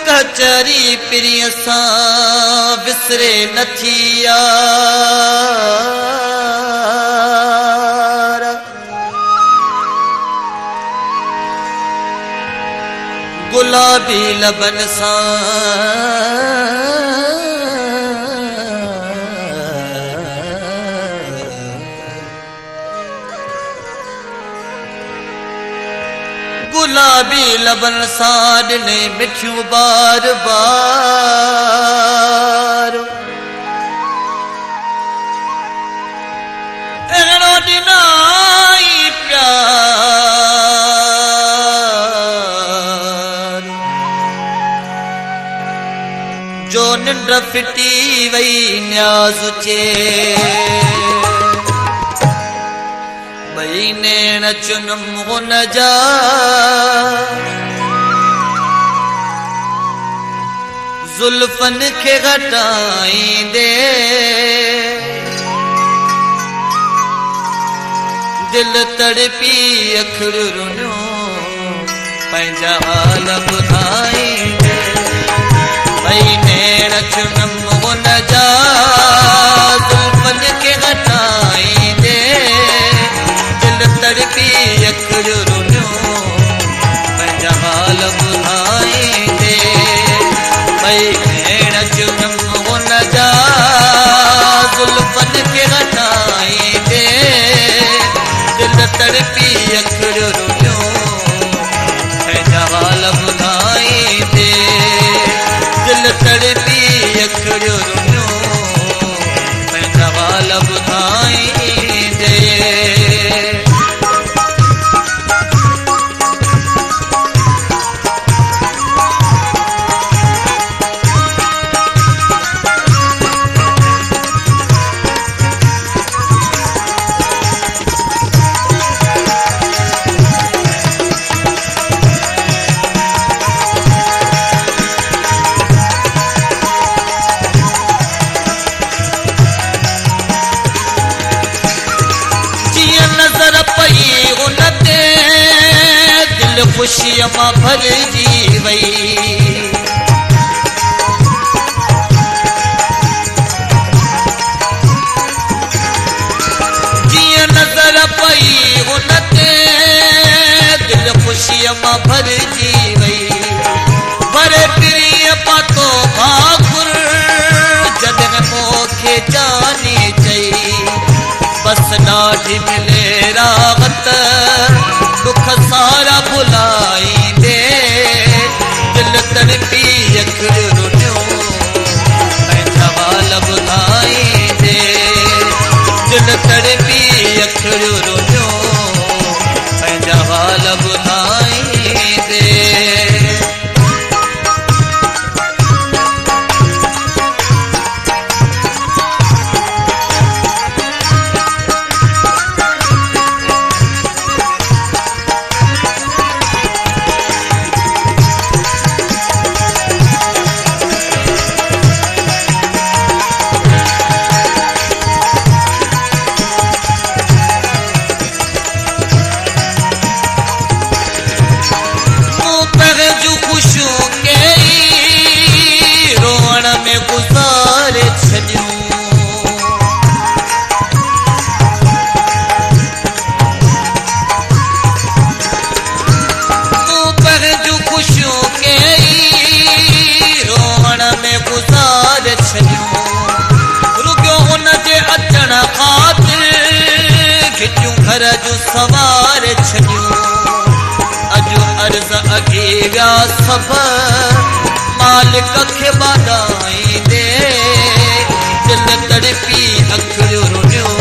कचरी पिरी सां विसरे नथी यार। गुलाबी लबन सां गुलाबी लबन सां ॾिने मिठियूं बार बार। अहिड़ो ॾिनाई प्यार जो निंड फिटी वई न्याज़ चे। बई नेण चुनम हुन जा जुल्फन खे घटाईंदे दिल तड़पी अखर रुनियो पंहिंजा हाल ॿुधाईंदे। बई नेण चुनम हुन जा जुल्फन खे घटाईंदे तड़पी अखर रुनियो पंहिंजा हाल ॿुधाईंदे। भई भेण चुनम हुन जा जुल्फन खे घटाईंदे दिल तड़पी अखर रुनियो पंहिंजा हाल ॿुधाईंदे। दिल तड़पी अखर रुनियो पंहिंजा हाल ॿुधाईंदे। खुशियां मां भरजी वई। जियां नज़र पई हुन ते दिल खुशियां मां भरजी वई। भरे पिरीअ पातो भाकुर जॾहिं मूंखे जानी चई। बस ॾाढी मिले राहत दुख सारा भुलाईंदे दिल तड़पी अखर रुनियो पंहिंजा हाल ॿुधाईंदे। दिल तड़पी अखर रुनियो पंहिंजा हाल ॿुधाईंदे। घर जो सवार छॾियूं अॼु अर्ज़ अॻे विया सभ मालिक खे ॿाॾाईंदे दिल तड़पी अखर रुनियो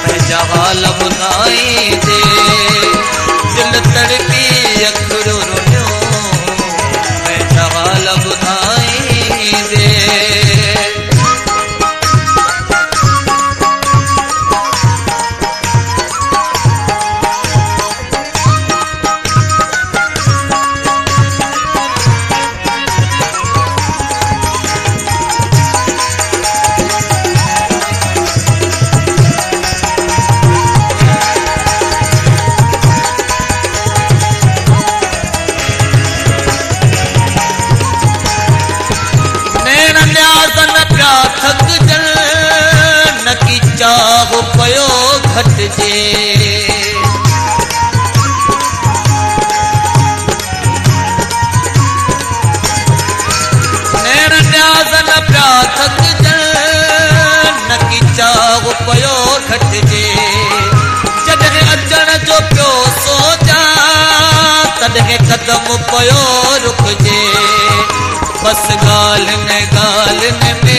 पंहिंजा हाल ॿुधाईंदे। दिल तड़पी अखर रुनियो पंहिंजा हाल ॿुधाईंदे। चाहु पयो घटिजे नैण न्याज़ न पिया थकजन न की चाहु पयो घटिजे जॾहिं अचण जो पियो सोचा तॾहिं कदम पयो रुकजे बस ॻाल्हि न